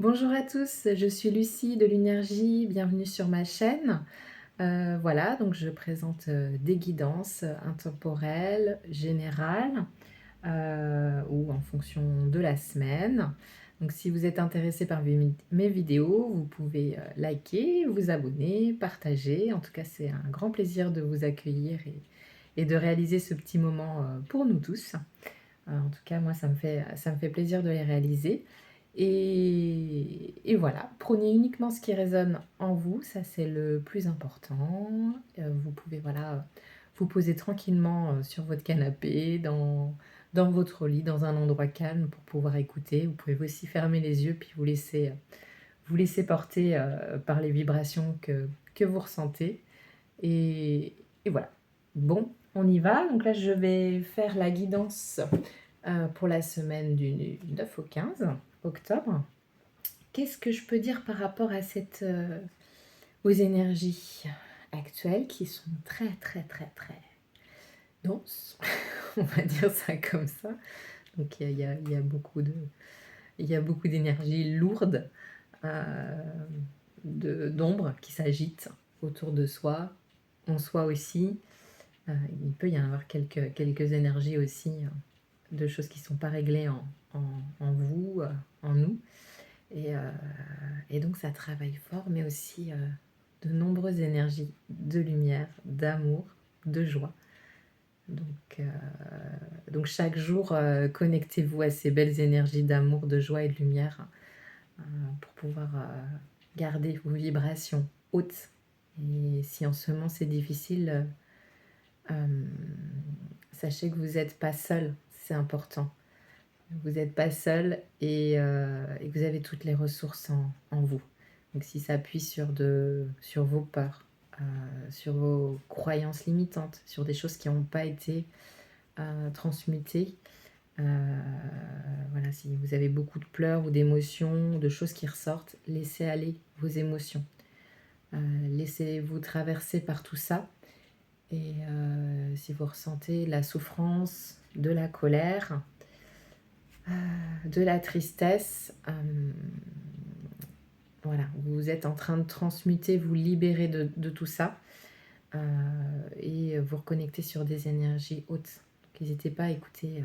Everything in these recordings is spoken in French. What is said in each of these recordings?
Bonjour à tous, je suis Lucie de l'Unergie, bienvenue sur ma chaîne. Voilà, donc je présente, des guidances, intemporelles, générales, ou en fonction de la semaine. Donc si vous êtes intéressé par mes vidéos, vous pouvez, liker, vous abonner, partager. En tout cas, c'est un grand plaisir de vous accueillir et de réaliser ce petit moment, pour nous tous. En tout cas, moi, ça me fait plaisir de les réaliser et voilà, prenez uniquement ce qui résonne en vous, ça c'est le plus important. Vous pouvez, voilà, vous poser tranquillement, sur votre canapé, dans votre lit, dans un endroit calme pour pouvoir écouter. Vous pouvez aussi fermer les yeux puis vous laisser porter, par les vibrations que vous ressentez et voilà. Bon, on y va. Donc là, je vais faire la guidance pour la semaine du 9 au 15 octobre. Qu'est-ce que je peux dire par rapport à aux énergies actuelles qui sont très très très très denses, on va dire ça comme ça. Donc il y a beaucoup d'énergie lourde, euh, d'ombre qui s'agitent autour de soi, en soi aussi. Il peut y en avoir quelques énergies aussi, de choses qui ne sont pas réglées en vous, en nous. Et, euh, et donc ça travaille fort, mais aussi de nombreuses énergies de lumière, d'amour, de joie. Donc, euh, donc chaque jour, connectez-vous à ces belles énergies d'amour, de joie et de lumière, pour pouvoir garder vos vibrations hautes. Et si en ce moment c'est difficile, euh, sachez que vous n'êtes pas seul, c'est important. Vous n'êtes pas seul et vous avez toutes les ressources en vous. Donc si ça appuie sur vos peurs, sur vos croyances limitantes, sur des choses qui n'ont pas été transmutées, voilà, si vous avez beaucoup de pleurs ou d'émotions, de choses qui ressortent, laissez aller vos émotions. Laissez-vous traverser par tout ça. Et si vous ressentez la souffrance, de la colère, de la tristesse, voilà, vous êtes en train de transmuter, vous libérer de tout ça, et vous reconnecter sur des énergies hautes. Donc n'hésitez pas à écouter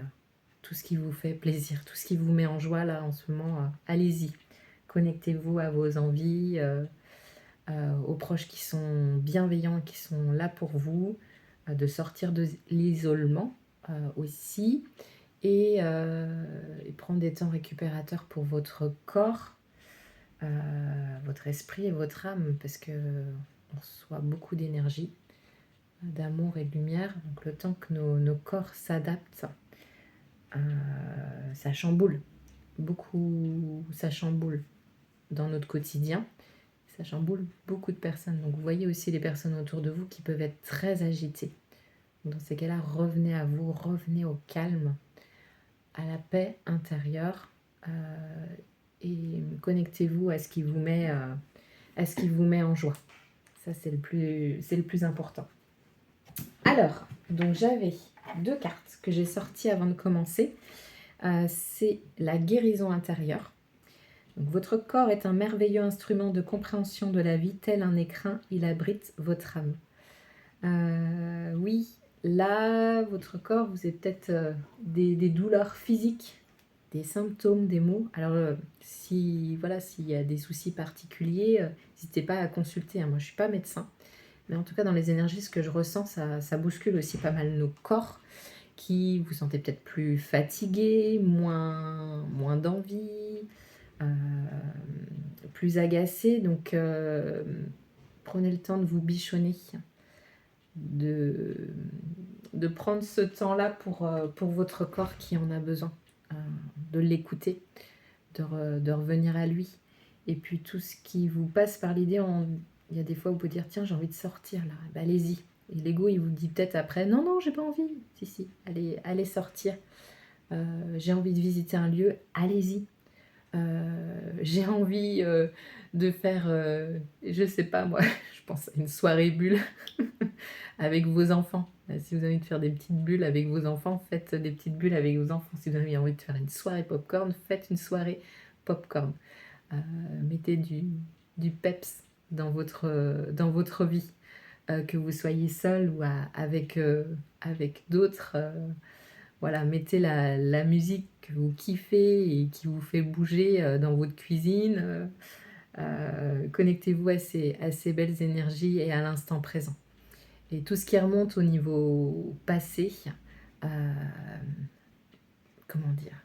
tout ce qui vous fait plaisir, tout ce qui vous met en joie là en ce moment, allez-y. Connectez-vous à vos envies, aux proches qui sont bienveillants, qui sont là pour vous, de sortir de l'isolement aussi, et prendre des temps récupérateurs pour votre corps, votre esprit et votre âme, parce que on reçoit beaucoup d'énergie, d'amour et de lumière. Donc le temps que nos corps s'adaptent, ça chamboule. Beaucoup, ça chamboule dans notre quotidien. Ça chamboule beaucoup de personnes. Donc vous voyez aussi les personnes autour de vous qui peuvent être très agitées. Dans ces cas-là, revenez à vous, revenez au calme, à la paix intérieure, et connectez-vous à ce qui vous met, en joie. Ça, c'est le plus important. Alors, donc j'avais deux cartes que j'ai sorties avant de commencer. C'est la guérison intérieure. Donc, votre corps est un merveilleux instrument de compréhension de la vie, tel un écrin, il abrite votre âme. Oui, là, votre corps, vous avez peut-être des douleurs physiques, des symptômes, des maux. Alors, s'il y a des soucis particuliers, n'hésitez pas à consulter, hein. Moi, je ne suis pas médecin, mais en tout cas, dans les énergies, ce que je ressens, ça bouscule aussi pas mal nos corps, qui vous sentez peut-être plus fatigué, moins d'envie, euh, plus agacé. Donc, prenez le temps de vous bichonner, de, de prendre ce temps-là pour votre corps qui en a besoin, euh, de l'écouter, de revenir à lui. Et puis tout ce qui vous passe par l'idée, il y a des fois où vous pouvez dire tiens, j'ai envie de sortir là, ben, allez-y. Et l'ego il vous dit peut-être après non, non, j'ai pas envie. Si, allez sortir. J'ai envie de visiter un lieu, allez-y. J'ai envie de faire, je sais pas moi, je pense à une soirée bulle avec vos enfants. Si vous avez envie de faire des petites bulles avec vos enfants, faites des petites bulles avec vos enfants. Si vous avez envie de faire une soirée popcorn, faites une soirée popcorn. mettez du peps dans votre vie, que vous soyez seul ou avec d'autres. Voilà, mettez la musique que vous kiffez et qui vous fait bouger dans votre cuisine. Connectez-vous à ces belles énergies et à l'instant présent. Et tout ce qui remonte au niveau passé, euh, comment dire,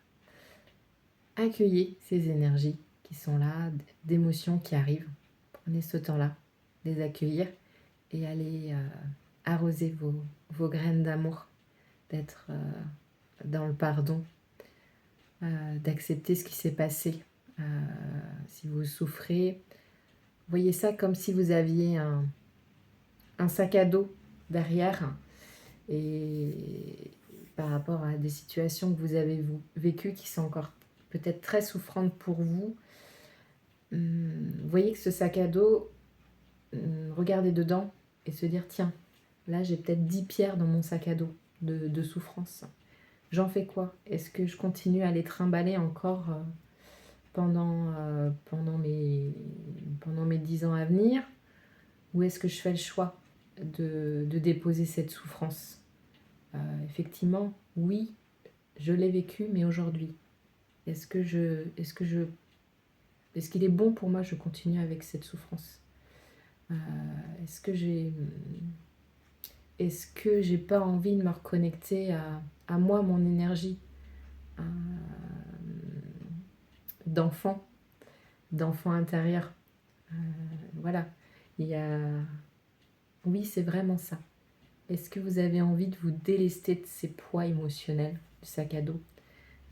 accueillez ces énergies qui sont là, d'émotions qui arrivent. Prenez ce temps-là, les accueillir et allez arroser vos graines d'amour, d'être dans le pardon, d'accepter ce qui s'est passé. Si vous souffrez, voyez ça comme si vous aviez un sac à dos derrière et par rapport à des situations que vous avez vécues qui sont encore peut-être très souffrantes pour vous. Voyez que ce sac à dos, regardez dedans et se dire tiens, là j'ai peut-être 10 pierres dans mon sac à dos de souffrance. J'en fais quoi? Est-ce que je continue à les trimballer encore pendant mes 10 ans à venir? Ou est-ce que je fais le choix de déposer cette souffrance? Effectivement, oui, je l'ai vécu, mais aujourd'hui, est-ce qu'il est bon pour moi je continue avec cette souffrance? Est-ce que j'ai pas envie de me reconnecter à moi, mon énergie d'enfant intérieur? Voilà, il y a... Oui, c'est vraiment ça. Est-ce que vous avez envie de vous délester de ces poids émotionnels du sac à dos?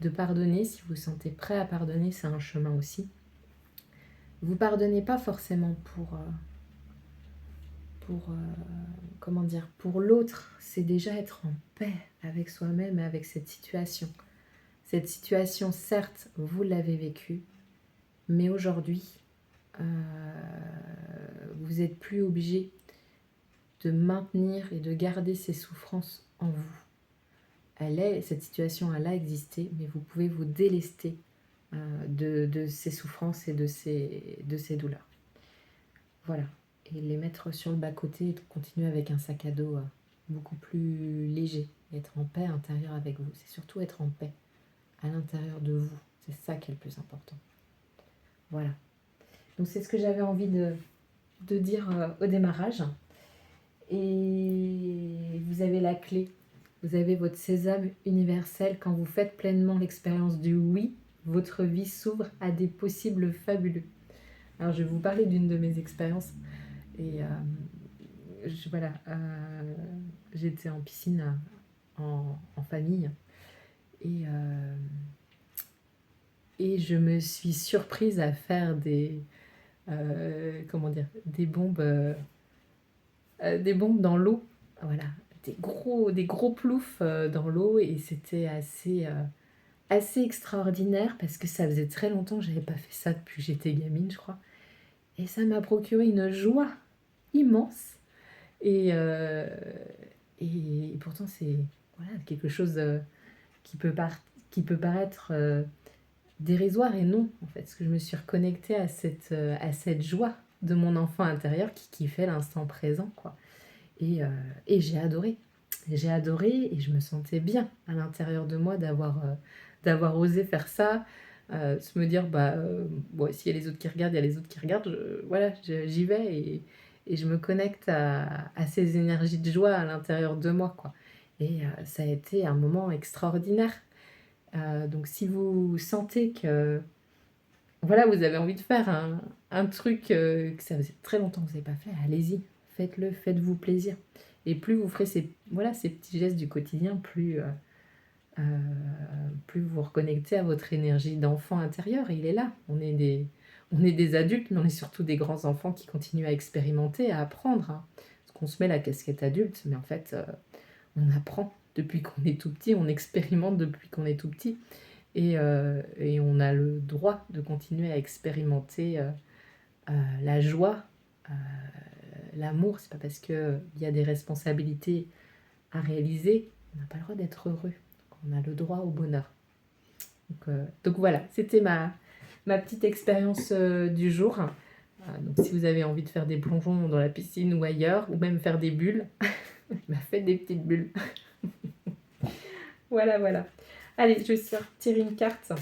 De pardonner, si vous vous sentez prêt à pardonner, c'est un chemin aussi. Vous pardonnez pas forcément comment dire, pour l'autre, c'est déjà être en paix avec soi-même et avec cette situation. Cette situation, certes, vous l'avez vécue, mais aujourd'hui, vous n'êtes plus obligé de maintenir et de garder ces souffrances en vous. Cette situation, elle a existé, mais vous pouvez vous délester de ces souffrances et de ces douleurs. Voilà. Et les mettre sur le bas-côté et de continuer avec un sac à dos beaucoup plus léger. Et être en paix intérieure avec vous. C'est surtout être en paix à l'intérieur de vous. C'est ça qui est le plus important. Voilà. Donc c'est ce que j'avais envie de dire au démarrage. Et vous avez la clé. Vous avez votre sésame universel. Quand vous faites pleinement l'expérience du oui, votre vie s'ouvre à des possibles fabuleux. Alors je vais vous parler d'une de mes expériences. Et voilà, j'étais en piscine en famille et je me suis surprise à faire des bombes dans l'eau. Voilà, des gros ploufs dans l'eau et c'était assez extraordinaire parce que ça faisait très longtemps que j'avais pas fait ça depuis que j'étais gamine, je crois. Et ça m'a procuré une joie immense. Et pourtant, c'est voilà, quelque chose qui peut paraître dérisoire et non, en fait. Parce que je me suis reconnectée à cette joie de mon enfant intérieur qui fait l'instant présent, quoi. Et j'ai adoré. J'ai adoré et je me sentais bien à l'intérieur de moi d'avoir osé faire ça. Se me dire, bon, s'il y a les autres qui regardent, il y a les autres qui regardent. Voilà, j'y vais et je me connecte à ces énergies de joie à l'intérieur de moi, quoi. Et ça a été un moment extraordinaire. Donc si vous sentez que voilà, vous avez envie de faire un truc que ça faisait très longtemps que vous n'avez pas fait, allez-y, faites-le, faites-vous plaisir. Et plus vous ferez ces petits gestes du quotidien, plus vous vous reconnectez à votre énergie d'enfant intérieur. Il est là. On est des adultes, mais on est surtout des grands enfants qui continuent à expérimenter, à apprendre. Parce qu'on se met la casquette adulte, mais en fait, on apprend depuis qu'on est tout petit, on expérimente depuis qu'on est tout petit. Et on a le droit de continuer à expérimenter la joie, l'amour. C'est pas parce qu'il y a des responsabilités à réaliser, on n'a pas le droit d'être heureux. On a le droit au bonheur. Donc voilà, c'était ma petite expérience du jour. Donc si vous avez envie de faire des plongeons dans la piscine ou ailleurs, ou même faire des bulles, bah, faites des petites bulles. Voilà, voilà. Allez, je vais sortir une carte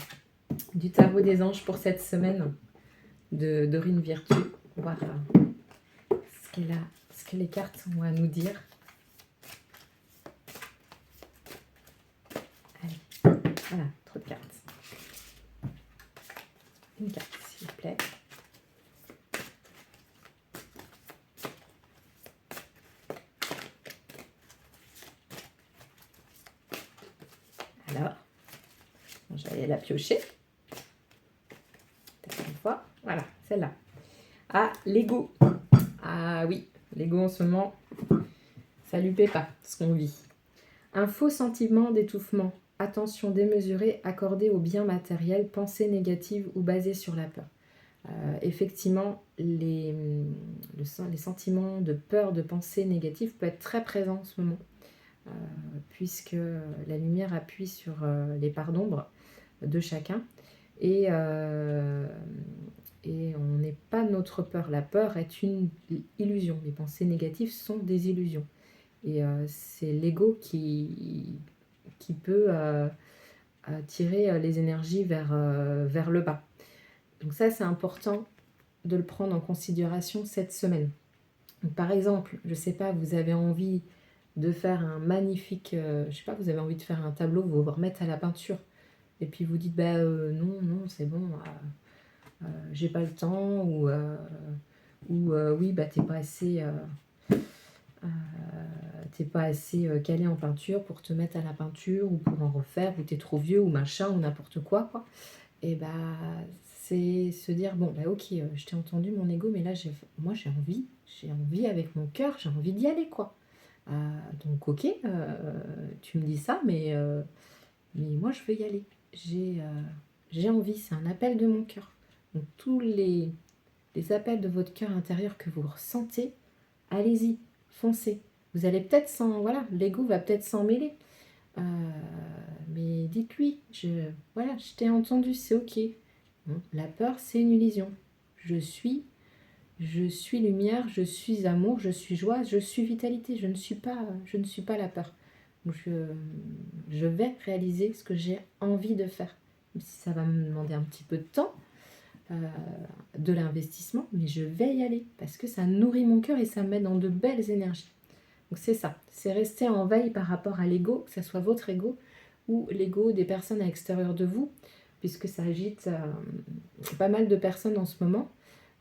du tarot des anges pour cette semaine de Dorine Virtue. On va voir ce que les cartes ont à nous dire. Allez, voilà, trop de cartes. Une carte, s'il vous plaît. Alors, je vais aller la piocher. Peut-être une fois. Voilà, celle-là. Ah, l'ego. Ah oui, l'ego en ce moment, ça lui plaît pas ce qu'on vit. Un faux sentiment d'étouffement. Attention démesurée accordée au bien matériel, pensée négative ou basée sur la peur. Effectivement, les sentiments de peur, de pensée négative peuvent être très présents en ce moment, puisque la lumière appuie sur les parts d'ombre de chacun. Et on n'est pas notre peur. La peur est une illusion. Les pensées négatives sont des illusions. Et c'est l'ego qui peut tirer les énergies vers le bas. Donc ça, c'est important de le prendre en considération cette semaine. Donc, par exemple, je ne sais pas, vous avez envie de faire un magnifique... je sais pas, vous avez envie de faire un tableau, vous vous remettre à la peinture. Et puis vous dites, bah non, c'est bon, j'ai pas le temps, ou oui, bah t'es pas assez... t'es pas assez calé en peinture pour te mettre à la peinture ou pour en refaire, ou t'es trop vieux ou machin ou n'importe quoi, et bah c'est se dire bon bah ok, je t'ai entendu mon ego, mais là moi j'ai envie avec mon cœur, j'ai envie d'y aller donc ok, tu me dis ça, mais moi je veux y aller, j'ai envie, c'est un appel de mon cœur. Donc tous les appels de votre cœur intérieur que vous ressentez, allez-y, foncez. Vous allez peut-être voilà, l'ego va peut-être s'en mêler. Mais dites-lui, je t'ai entendu, c'est ok. Bon, la peur, c'est une illusion. Je suis lumière, je suis amour, je suis joie, je suis vitalité. Je ne suis pas la peur. Je vais réaliser ce que j'ai envie de faire. Même si ça va me demander un petit peu de temps, de l'investissement, mais je vais y aller parce que ça nourrit mon cœur et ça me met dans de belles énergies. Donc c'est ça, c'est rester en veille par rapport à l'ego, que ce soit votre ego ou l'ego des personnes à l'extérieur de vous, puisque ça agite pas mal de personnes en ce moment.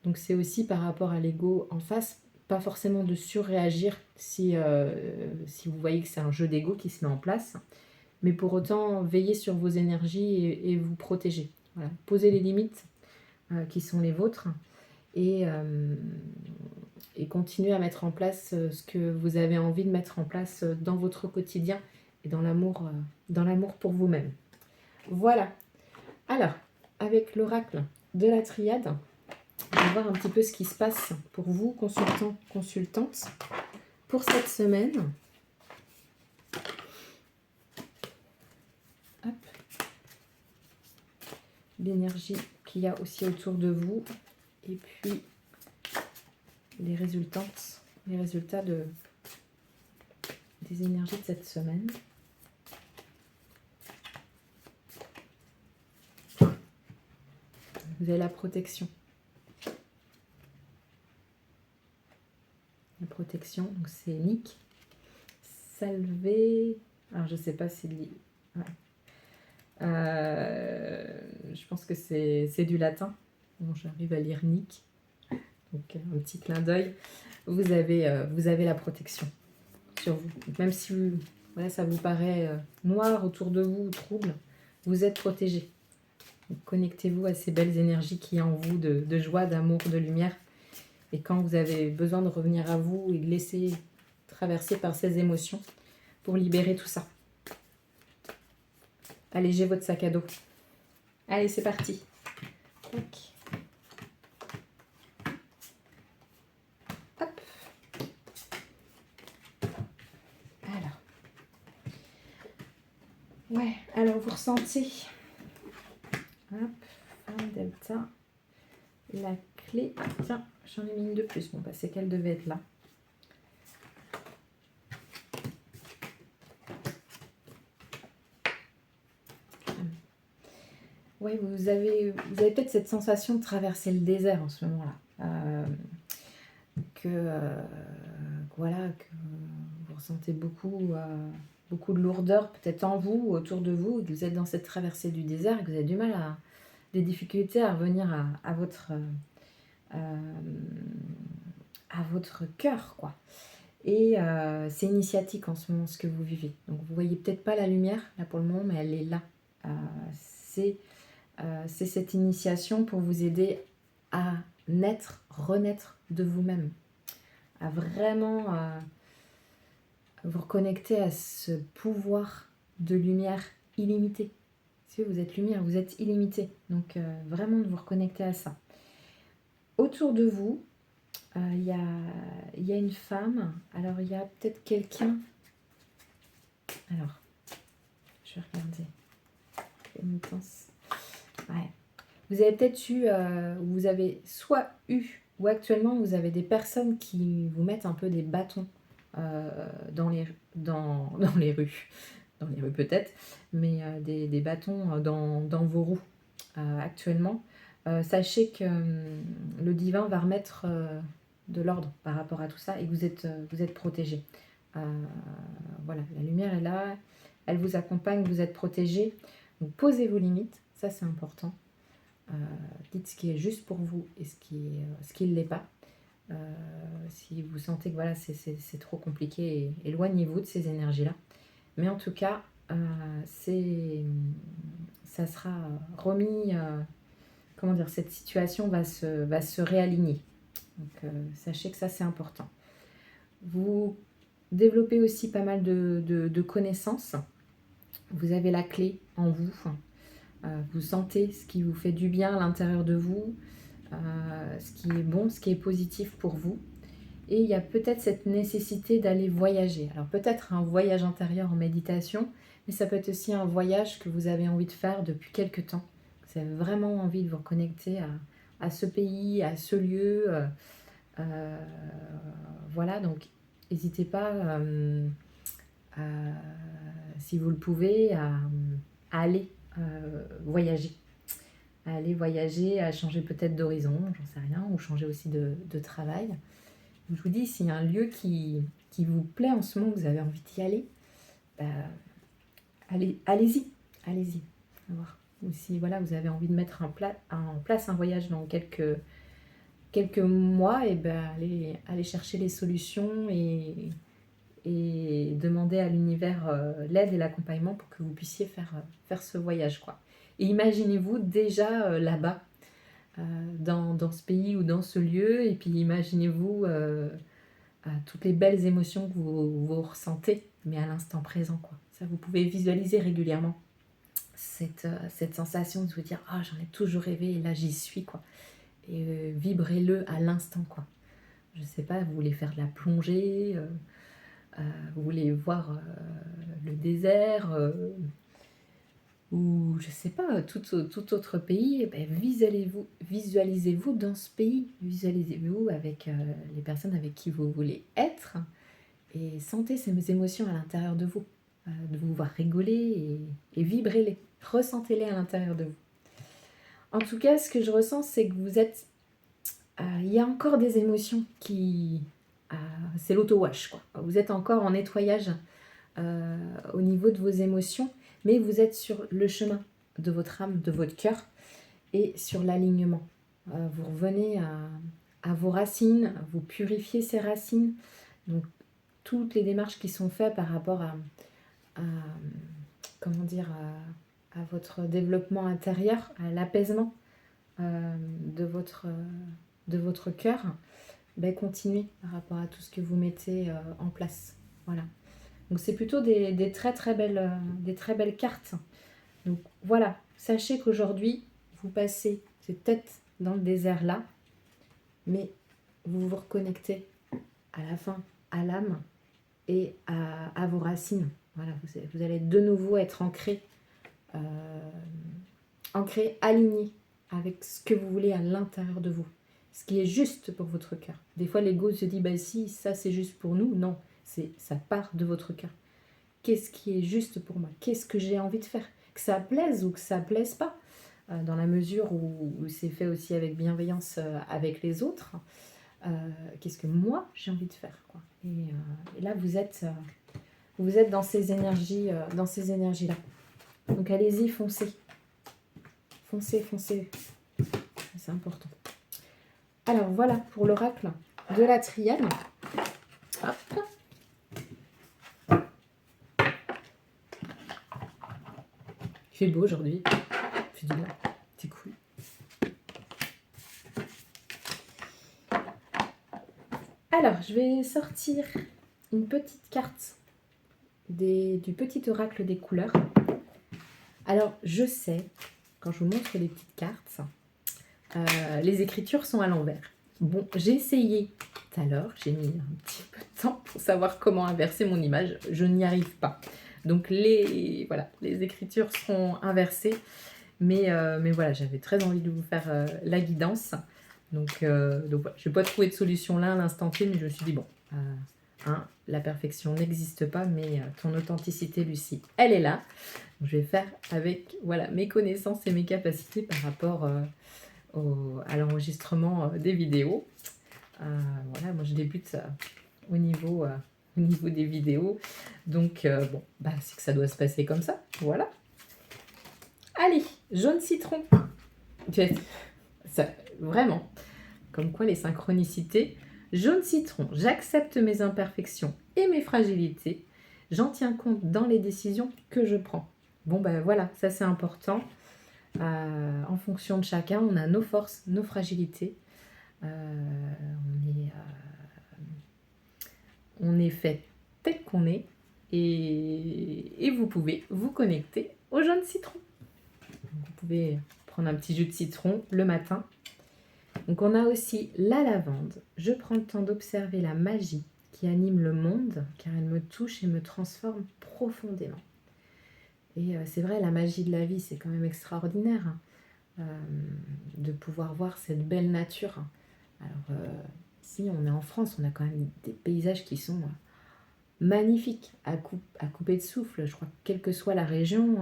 Donc c'est aussi par rapport à l'ego en face, pas forcément de surréagir si vous voyez que c'est un jeu d'ego qui se met en place, mais pour autant veiller sur vos énergies et vous protéger. Voilà. Posez les limites qui sont les vôtres, et continuer à mettre en place ce que vous avez envie de mettre en place dans votre quotidien et dans l'amour pour vous-même. Voilà. Alors, avec l'oracle de la triade, on va voir un petit peu ce qui se passe pour vous, consultants, consultantes, pour cette semaine. Hop. L'énergie qu'il y a aussi autour de vous, et puis les résultats des énergies de cette semaine. Vous avez la protection. La protection, donc c'est Nick. Salvé. Alors je sais pas si... Ouais. Je pense que c'est du latin. Bon, j'arrive à lire Nick. Donc un petit clin d'œil. Vous avez la protection sur vous. Donc, même si ça vous paraît noir autour de vous, trouble, vous êtes protégé. Connectez-vous à ces belles énergies qui y a en vous de joie, d'amour, de lumière. Et quand vous avez besoin de revenir à vous et de laisser traverser par ces émotions pour libérer tout ça. Allégez votre sac à dos. Allez, c'est parti. Donc. Hop. Alors. Ouais, alors vous ressentez. Hop. Femme Delta. La clé. Ah, tiens, j'en ai mis une de plus. Bon, bah, c'est qu'elle devait être là. Oui, vous avez peut-être cette sensation de traverser le désert en ce moment-là. Voilà, que vous ressentez beaucoup de lourdeur peut-être en vous, autour de vous, et que vous êtes dans cette traversée du désert et que vous avez du mal des difficultés à revenir à votre cœur, quoi. Et c'est initiatique en ce moment ce que vous vivez. Donc vous voyez peut-être pas la lumière là pour le moment, mais elle est là. C'est cette initiation pour vous aider à renaître de vous-même, à vraiment vous reconnecter à ce pouvoir de lumière illimité. Si vous êtes lumière, vous êtes illimité. Donc vraiment de vous reconnecter à ça. Autour de vous, il y a une femme. Alors il y a peut-être quelqu'un. Alors, je vais regarder. Ouais. Vous avez peut-être vous avez soit eu, ou actuellement vous avez des personnes qui vous mettent un peu des bâtons dans les rues. Dans les rues peut-être, mais des bâtons dans vos roues actuellement. Sachez que le divin va remettre de l'ordre par rapport à tout ça et que vous êtes protégé. Voilà, la lumière est là, elle vous accompagne, vous êtes protégé. Donc posez vos limites, ça c'est important. Dites ce qui est juste pour vous et ce qui ne l'est pas. Si vous sentez que voilà, c'est trop compliqué, éloignez-vous de ces énergies-là. Mais en tout cas, ça sera remis, cette situation va se réaligner. Donc sachez que ça c'est important. Vous développez aussi pas mal de connaissances. Vous avez la clé en vous. Vous sentez ce qui vous fait du bien à l'intérieur de vous, ce qui est bon, ce qui est positif pour vous. Et il y a peut-être cette nécessité d'aller voyager. Alors peut-être un voyage intérieur en méditation, mais ça peut être aussi un voyage que vous avez envie de faire depuis quelque temps. Vous avez vraiment envie de vous reconnecter à ce pays, à ce lieu. Voilà, donc n'hésitez pas, si vous le pouvez, à aller voyager. À aller voyager, à changer peut-être d'horizon, j'en sais rien, ou changer aussi de travail. Je vous dis, s'il y a un lieu qui vous plaît en ce moment, que vous avez envie d'y aller, allez-y. Ou si voilà, vous avez envie de mettre en place un voyage dans quelques mois, et allez chercher les solutions et demander à l'univers l'aide et l'accompagnement pour que vous puissiez faire ce voyage, quoi. Et imaginez-vous déjà là-bas, dans ce pays ou dans ce lieu, et puis imaginez-vous toutes les belles émotions que vous ressentez, mais à l'instant présent, quoi. Ça, vous pouvez visualiser régulièrement cette sensation de vous dire « Ah, j'en ai toujours rêvé et là, j'y suis, quoi ». Et vibrez-le à l'instant, quoi. Je sais pas, vous voulez faire de la plongée, vous voulez voir le désert, ou je sais pas, tout autre pays, visualisez-vous dans ce pays, visualisez-vous avec les personnes avec qui vous voulez être, et sentez ces émotions à l'intérieur de vous, de vous voir rigoler et vibrez-les, ressentez-les à l'intérieur de vous. En tout cas, ce que je ressens, c'est que vous êtes... il y a encore des émotions c'est l'auto-wash, quoi. Vous êtes encore en nettoyage au niveau de vos émotions, mais vous êtes sur le chemin de votre âme, de votre cœur, et sur l'alignement. Vous revenez à vos racines, vous purifiez ces racines. Donc, toutes les démarches qui sont faites par rapport à votre développement intérieur, à l'apaisement de votre cœur, continuez par rapport à tout ce que vous mettez en place. Voilà. Donc c'est plutôt des très belles cartes. Donc voilà, sachez qu'aujourd'hui, vous passez, c'est peut-être dans le désert là, mais vous vous reconnectez à la fin à l'âme et à vos racines. Voilà, vous allez de nouveau être ancré, aligné avec ce que vous voulez à l'intérieur de vous, ce qui est juste pour votre cœur. Des fois, l'ego se dit, bah si, ça c'est juste pour nous. Non, ça part de votre cœur. Qu'est-ce qui est juste pour moi? Qu'est-ce que j'ai envie de faire? Que ça plaise ou que ça plaise pas, dans la mesure où c'est fait aussi avec bienveillance avec les autres. Qu'est-ce que moi j'ai envie de faire, quoi. Et là, vous êtes dans ces énergies-là. Donc allez-y, foncez. Foncez, foncez. C'est important. Alors voilà pour l'oracle de la triade. Hop. Il fait beau aujourd'hui. Il fait du bien. C'est cool. Alors, je vais sortir une petite carte du petit oracle des couleurs. Alors, je sais, quand je vous montre les petites cartes, les écritures sont à l'envers. Bon, j'ai essayé tout à l'heure, j'ai mis un petit peu de temps pour savoir comment inverser mon image. Je n'y arrive pas. Donc, les écritures seront inversées. Mais voilà, j'avais très envie de vous faire la guidance. Donc voilà, je n'ai pas trouvé de solution là à l'instant T, mais je me suis dit, bon, la perfection n'existe pas, mais ton authenticité, Lucie, elle est là. Donc, je vais faire avec mes connaissances et mes capacités par rapport à l'enregistrement des vidéos. Voilà, moi je débute au niveau des vidéos. Donc, c'est que ça doit se passer comme ça. Voilà. Allez, jaune citron. Ça, vraiment, comme quoi les synchronicités. Jaune citron, j'accepte mes imperfections et mes fragilités. J'en tiens compte dans les décisions que je prends. Bon, ben voilà, ça c'est important. En fonction de chacun, on a nos forces, nos fragilités. On est fait tel qu'on est. Et vous pouvez vous connecter au jaune citron. Vous pouvez prendre un petit jus de citron le matin. Donc on a aussi la lavande. Je prends le temps d'observer la magie qui anime le monde, car elle me touche et me transforme profondément. Et c'est vrai, la magie de la vie, c'est quand même extraordinaire, de pouvoir voir cette belle nature. Alors, ici, on est en France, on a quand même des paysages qui sont magnifiques, à couper de souffle. Je crois que quelle que soit la région,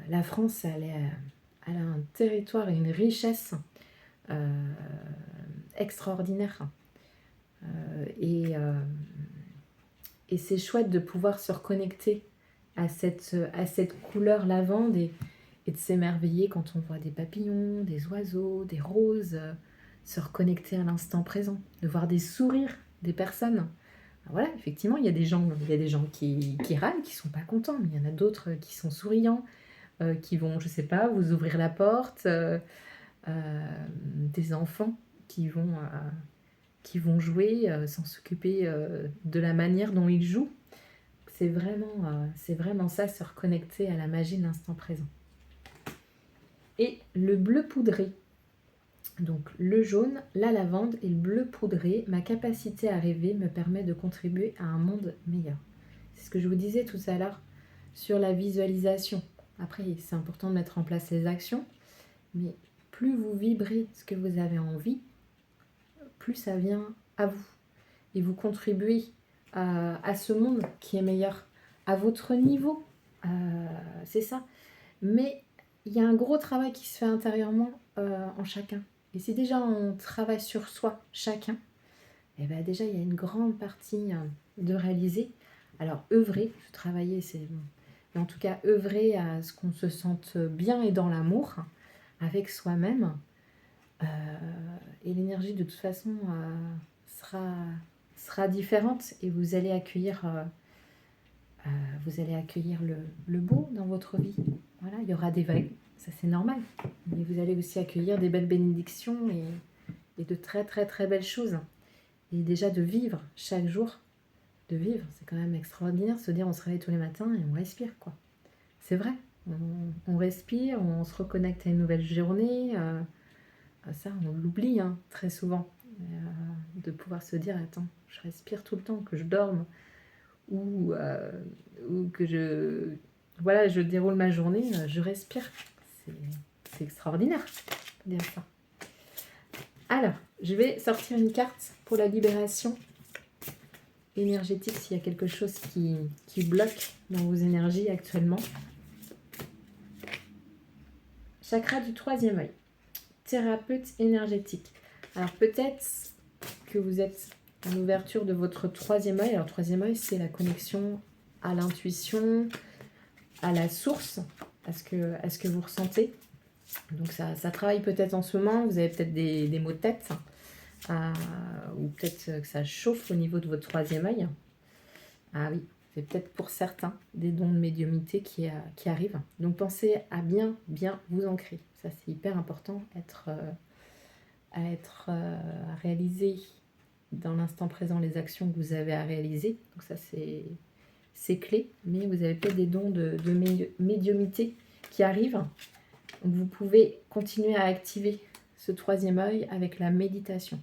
la France, elle a un territoire et une richesse extraordinaire. Et c'est chouette de pouvoir se reconnecter à cette couleur lavande et de s'émerveiller quand on voit des papillons, des oiseaux, des roses, se reconnecter à l'instant présent, de voir des sourires des personnes. Voilà, effectivement, il y a des gens qui râlent, qui sont pas contents, mais il y en a d'autres qui sont souriants, qui vont, je sais pas, vous ouvrir la porte, des enfants qui vont jouer sans s'occuper de la manière dont ils jouent. C'est vraiment ça, se reconnecter à la magie de l'instant présent. Et le bleu poudré. Donc le jaune, la lavande et le bleu poudré, ma capacité à rêver me permet de contribuer à un monde meilleur. C'est ce que je vous disais tout à l'heure sur la visualisation. Après, c'est important de mettre en place les actions, mais plus vous vibrez ce que vous avez envie, plus ça vient à vous. Et vous contribuez à ce monde qui est meilleur, à votre niveau. C'est ça. Mais il y a un gros travail qui se fait intérieurement en chacun. Et si déjà on travaille sur soi, chacun, et bien déjà il y a une grande partie de réaliser. Alors œuvrer, travailler c'est bon. Mais en tout cas œuvrer à ce qu'on se sente bien et dans l'amour avec soi-même. Et l'énergie de toute façon sera différente et vous allez accueillir le beau dans votre vie. Voilà, il y aura des vagues, ça c'est normal. Mais vous allez aussi accueillir des belles bénédictions et de très très très belles choses. Et déjà de vivre chaque jour, c'est quand même extraordinaire. Se dire on se réveille tous les matins et on respire, quoi. C'est vrai, on respire, on se reconnecte à une nouvelle journée. Ça, on l'oublie très souvent. De pouvoir se dire, attends, je respire tout le temps, que je dorme ou que je déroule ma journée, je respire. C'est extraordinaire de dire ça. Alors, je vais sortir une carte pour la libération énergétique s'il y a quelque chose qui bloque dans vos énergies actuellement. Chakra du troisième œil. Thérapeute énergétique. Alors peut-être que vous êtes à l'ouverture de votre troisième œil. Alors troisième œil, c'est la connexion à l'intuition, à la source, à ce que vous ressentez. Donc ça travaille peut-être en ce moment. Vous avez peut-être des maux de tête. Ou peut-être que ça chauffe au niveau de votre troisième œil. Ah oui, c'est peut-être pour certains des dons de médiumnité qui arrivent. Donc pensez à bien vous ancrer. Ça c'est hyper important, à réaliser dans l'instant présent les actions que vous avez à réaliser. Donc ça c'est clé, mais vous avez peut-être des dons de médiumnité qui arrivent. Donc vous pouvez continuer à activer ce troisième œil avec la méditation.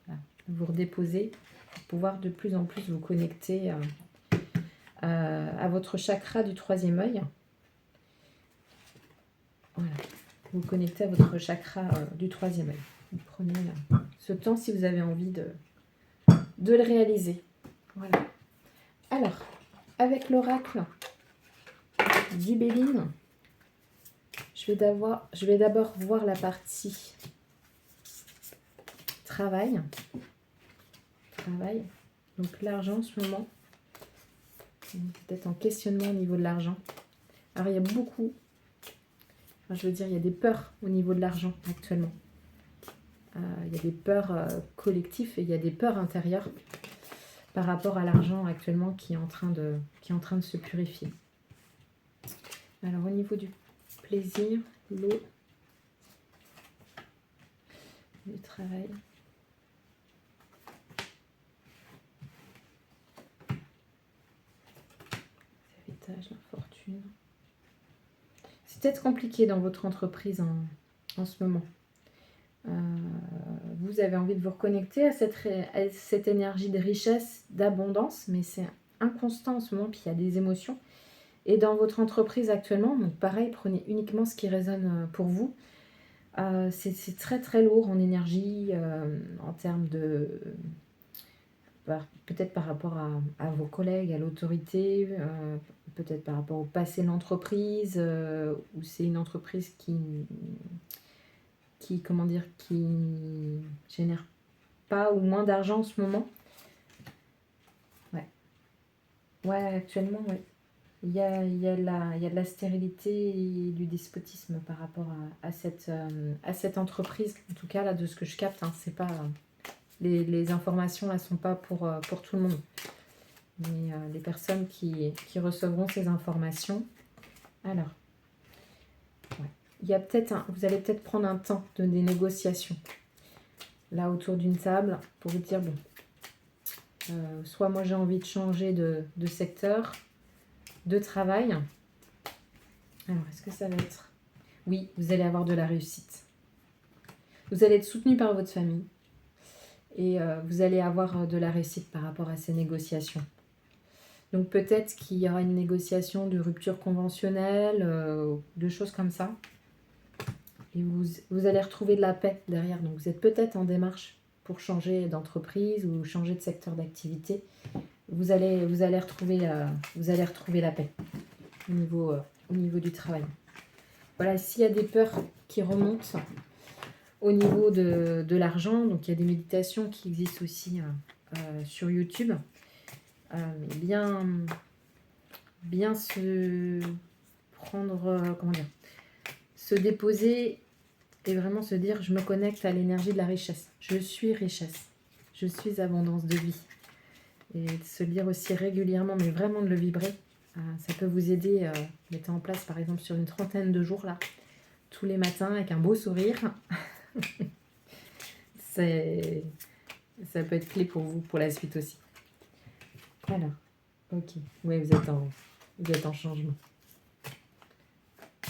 Voilà. Vous redéposez pour pouvoir de plus en plus vous connecter à votre chakra du troisième œil. Voilà. Vous connectez à votre chakra du troisième œil. Vous prenez ce temps si vous avez envie de le réaliser. Voilà. Alors, avec l'oracle d'Ibelline, je vais d'abord voir la partie travail. Donc l'argent en ce moment, peut-être en questionnement au niveau de l'argent. Alors il y a beaucoup, il y a des peurs au niveau de l'argent actuellement. Il y a des peurs collectives et il y a des peurs intérieures par rapport à l'argent actuellement qui est en train de se purifier. Alors au niveau du plaisir, l'eau, le travail. L'héritage, la fortune. C'est peut-être compliqué dans votre entreprise en ce moment. Vous avez envie de vous reconnecter à cette énergie de richesse, d'abondance, mais c'est inconstant en ce moment, puis il y a des émotions. Et dans votre entreprise actuellement, donc pareil, prenez uniquement ce qui résonne pour vous. C'est très très lourd en énergie, en termes de... peut-être par rapport à vos collègues, à l'autorité, peut-être par rapport au passé de l'entreprise, ou c'est une entreprise qui génère pas ou moins d'argent en ce moment. Ouais, actuellement, ouais. Il y a de la stérilité et du despotisme par rapport à cette entreprise. En tout cas, là, de ce que je capte, hein, c'est pas... les informations, là, sont pas pour tout le monde. Mais les personnes qui recevront ces informations... Alors, ouais. Il y a vous allez peut-être prendre un temps des négociations. Là, autour d'une table, pour vous dire, bon, soit moi j'ai envie de changer de secteur, de travail. Alors, est-ce que ça va être... Oui, vous allez avoir de la réussite. Vous allez être soutenu par votre famille. Et vous allez avoir de la réussite par rapport à ces négociations. Donc peut-être qu'il y aura une négociation de rupture conventionnelle, de choses comme ça. Et vous allez retrouver de la paix derrière. Donc vous êtes peut-être en démarche pour changer d'entreprise ou changer de secteur d'activité. Vous allez retrouver la paix au niveau du travail. Voilà, s'il y a des peurs qui remontent au niveau de l'argent, donc il y a des méditations qui existent aussi sur YouTube. Bien se prendre, se déposer et vraiment se dire, je me connecte à l'énergie de la richesse. Je suis richesse. Je suis abondance de vie. Et de se le dire aussi régulièrement, mais vraiment de le vibrer. Ça peut vous aider, mettez en place par exemple sur une 30aine de jours là, tous les matins avec un beau sourire. Ça peut être clé pour vous pour la suite aussi. Alors, ok. Oui, vous êtes en changement.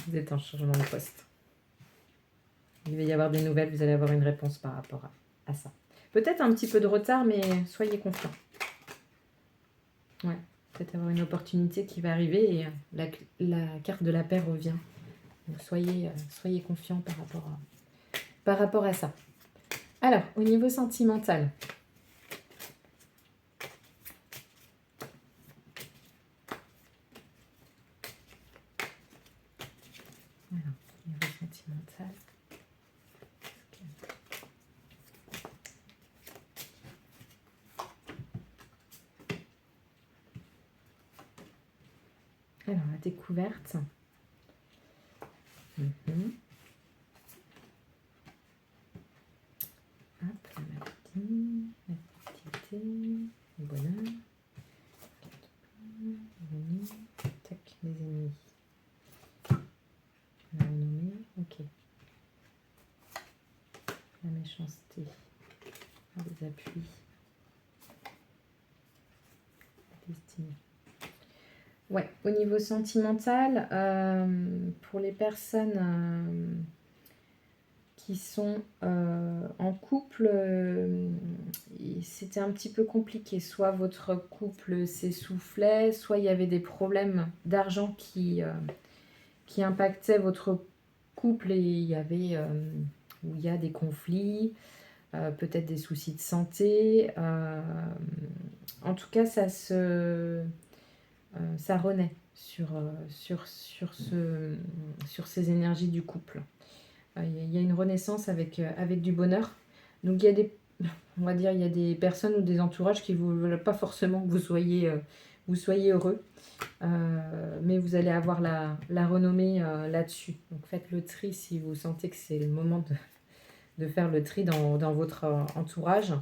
Vous êtes en changement de poste. Il va y avoir des nouvelles, vous allez avoir une réponse par rapport à ça. Peut-être un petit peu de retard, mais soyez confiants. Ouais, peut-être avoir une opportunité qui va arriver et la carte de la paix revient Donc soyez confiants par rapport à ça. Alors, au niveau sentimental. Alors, au niveau sentimental. Alors, la découverte. Hop, la maladie, la fertilité, le bonheur. L'ennemi. Tac, les ennemis. La renommée, ok. La méchanceté. Les appuis. La destinée. Ouais, au niveau sentimental, pour les personnes qui sont en couple, c'était un petit peu compliqué. Soit votre couple s'essoufflait, soit il y avait des problèmes d'argent qui impactaient votre couple et il y avait où il y a des conflits, peut-être des soucis de santé. En tout cas, ça renaît sur ces énergies du couple. Il y a une renaissance avec du bonheur. Donc on va dire, il y a des personnes ou des entourages qui ne veulent pas forcément que vous soyez heureux. Mais vous allez avoir la renommée là-dessus. Donc faites le tri si vous sentez que c'est le moment de faire le tri dans votre entourage.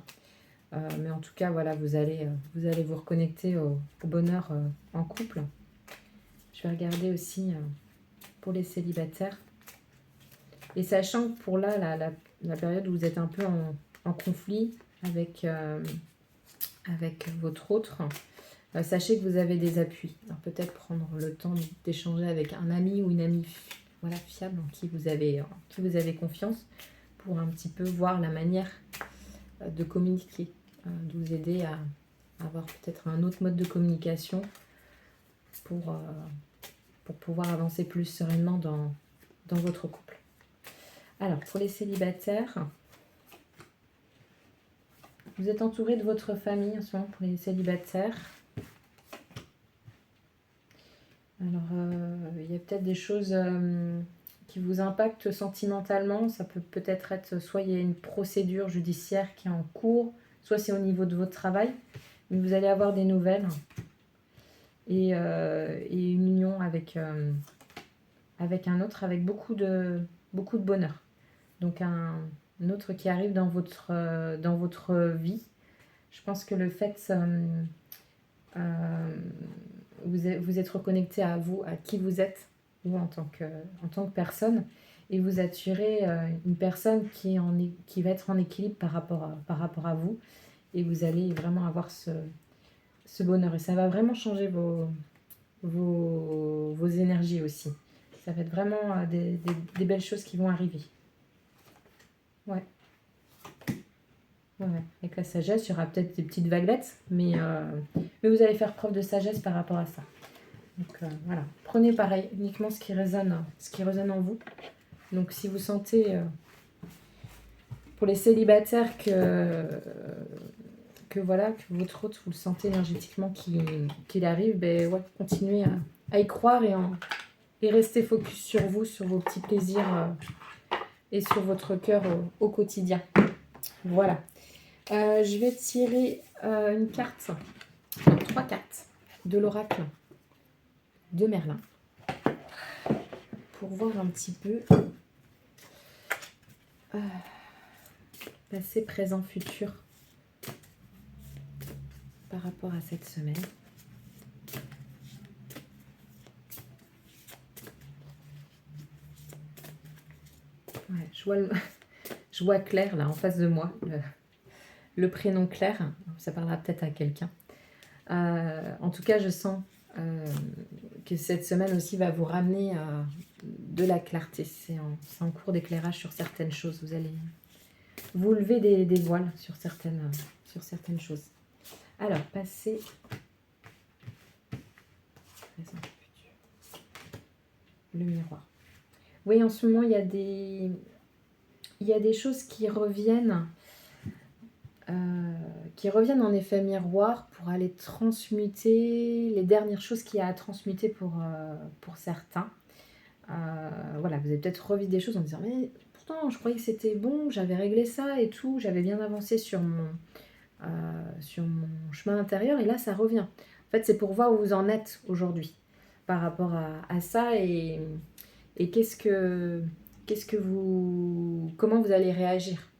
Mais en tout cas, voilà, vous allez vous reconnecter au bonheur en couple. Je vais regarder aussi pour les célibataires. Et sachant que pour là, la période où vous êtes un peu en conflit avec votre autre, sachez que vous avez des appuis. Alors peut-être prendre le temps d'échanger avec un ami ou une amie fiable en qui vous avez confiance pour un petit peu voir la manière de communiquer, de vous aider à avoir peut-être un autre mode de communication pour pouvoir avancer plus sereinement dans votre couple. Alors, pour les célibataires, vous êtes entouré de votre famille en ce moment pour les célibataires. Alors, il y a peut-être des choses qui vous impactent sentimentalement. Ça peut peut-être être, soit il y a une procédure judiciaire qui est en cours, soit c'est au niveau de votre travail. Mais vous allez avoir des nouvelles et une union avec un autre, avec beaucoup de bonheur. Donc un autre qui arrive dans votre vie. Je pense que le fait vous êtes reconnecté à vous, à qui vous êtes, vous en tant que personne, et vous attirez une personne qui va être en équilibre par rapport à vous, et vous allez vraiment avoir ce bonheur. Et ça va vraiment changer vos énergies aussi. Ça va être vraiment des belles choses qui vont arriver. Ouais. Avec la sagesse, il y aura peut-être des petites vaguelettes, mais vous allez faire preuve de sagesse par rapport à ça. Donc voilà, prenez pareil, uniquement ce qui résonne en vous. Donc si vous sentez, pour les célibataires, que votre hôte, vous le sentez énergétiquement qu'il arrive, continuez à y croire et restez focus sur vous, sur vos petits plaisirs et sur votre cœur au quotidien. Voilà. Je vais tirer une carte, 3 cartes de l'oracle de Merlin pour voir un petit peu passé, présent, futur par rapport à cette semaine. Ouais, je vois Claire là en face de moi, le prénom Claire, ça parlera peut-être à quelqu'un. En tout cas, je sens que cette semaine aussi va vous ramener de la clarté. C'est en cours d'éclairage sur certaines choses. Vous allez vous lever des voiles sur certaines choses. Alors, passé, présent, futur. Le miroir. Oui, en ce moment, il y a des choses qui reviennent en effet miroir pour aller transmuter les dernières choses qu'il y a à transmuter pour certains. Voilà, vous avez peut-être revu des choses en disant mais pourtant je croyais que c'était bon, j'avais réglé ça et tout, j'avais bien avancé sur mon chemin intérieur et là ça revient. En fait, c'est pour voir où vous en êtes aujourd'hui par rapport à ça et comment vous allez réagir,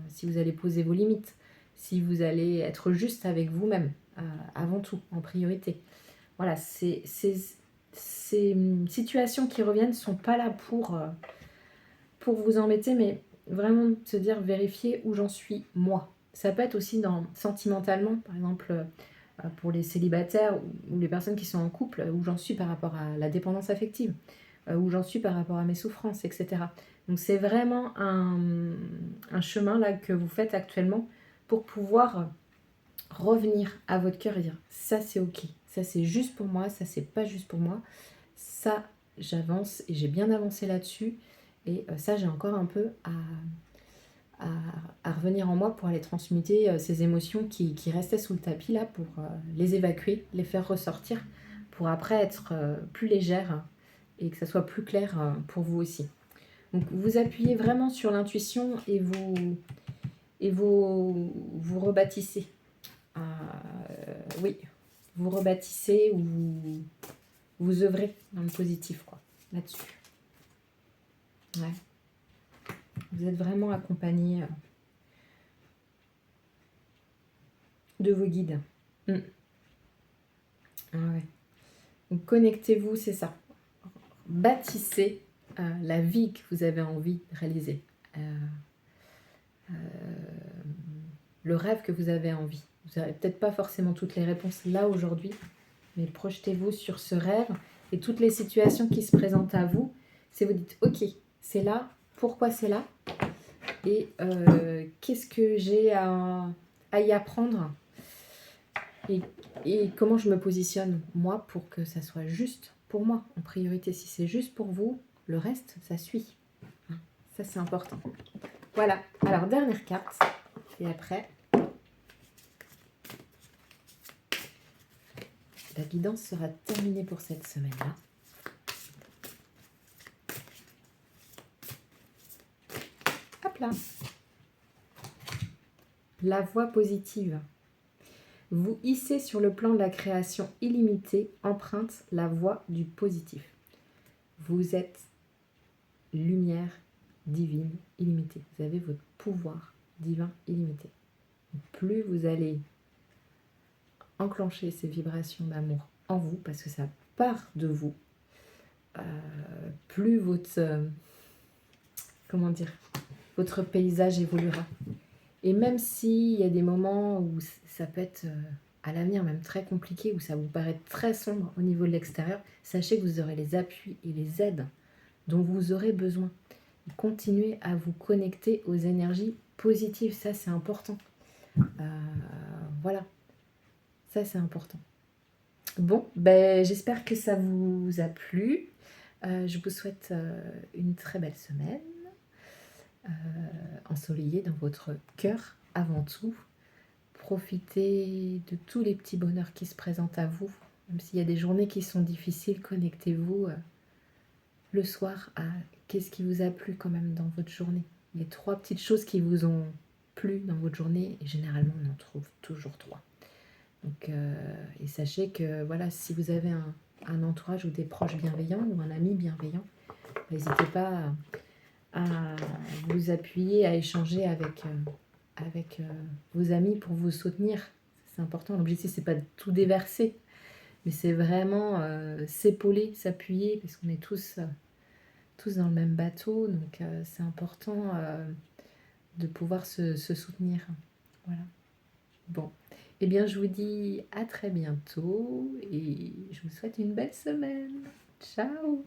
si vous allez poser vos limites, si vous allez être juste avec vous-même, avant tout, en priorité. Voilà, ces situations qui reviennent ne sont pas là pour vous embêter, mais vraiment se dire, vérifier où j'en suis moi. Ça peut être aussi sentimentalement, par exemple, pour les célibataires ou les personnes qui sont en couple, où j'en suis par rapport à la dépendance affective, où j'en suis par rapport à mes souffrances, etc. Donc c'est vraiment un chemin là que vous faites actuellement pour pouvoir revenir à votre cœur et dire ça c'est ok, ça c'est juste pour moi, ça c'est pas juste pour moi, ça j'avance et j'ai bien avancé là-dessus et ça j'ai encore un peu à revenir en moi pour aller transmuter ces émotions qui restaient sous le tapis là pour les évacuer, les faire ressortir pour après être plus légère et que ça soit plus clair pour vous aussi. Donc vous appuyez vraiment sur l'intuition et vous rebâtissez. Oui, vous rebâtissez ou vous œuvrez dans le positif, quoi, là-dessus. Ouais. Vous êtes vraiment accompagné de vos guides. Ouais. Donc connectez-vous, c'est ça. Bâtissez la vie que vous avez envie de réaliser. Le rêve que vous avez envie. Vous n'avez peut-être pas forcément toutes les réponses là aujourd'hui, mais projetez-vous sur ce rêve et toutes les situations qui se présentent à vous. C'est vous dites, ok, c'est là, pourquoi c'est là et qu'est-ce que j'ai à y apprendre et comment je me positionne, moi, pour que ça soit juste pour moi, en priorité. Si c'est juste pour vous, le reste, ça suit. Ça, c'est important. Voilà. Alors, dernière carte. Et après, la guidance sera terminée pour cette semaine-là. Hop là. La voie positive. Vous hissez sur le plan de la création illimitée, emprunte la voie du positif. Vous êtes lumière divine illimitée. Vous avez votre pouvoir divin illimité. Plus vous allez enclencher ces vibrations d'amour en vous, parce que ça part de vous, plus votre paysage évoluera. Et même s'il y a des moments où ça peut être à l'avenir même très compliqué, où ça vous paraît très sombre au niveau de l'extérieur, sachez que vous aurez les appuis et les aides dont vous aurez besoin. Continuez à vous connecter aux énergies positives, ça c'est important. Voilà, ça c'est important. Bon, j'espère que ça vous a plu. Je vous souhaite une très belle semaine, ensoleillée dans votre cœur avant tout. Profitez de tous les petits bonheurs qui se présentent à vous. Même s'il y a des journées qui sont difficiles, connectez-vous le soir à qu'est-ce qui vous a plu quand même dans votre journée. Les 3 petites choses qui vous ont plu dans votre journée, et généralement on en trouve toujours 3. Donc, et sachez que voilà, si vous avez un entourage ou des proches bienveillants ou un ami bienveillant, n'hésitez pas à vous appuyer, à échanger avec vos amis pour vous soutenir. C'est important. L'objectif, c'est pas de tout déverser, mais c'est vraiment s'épauler, s'appuyer, parce qu'on est tous dans le même bateau. Donc, c'est important de pouvoir se soutenir. Voilà. Bon. Eh bien, je vous dis à très bientôt et je vous souhaite une belle semaine. Ciao!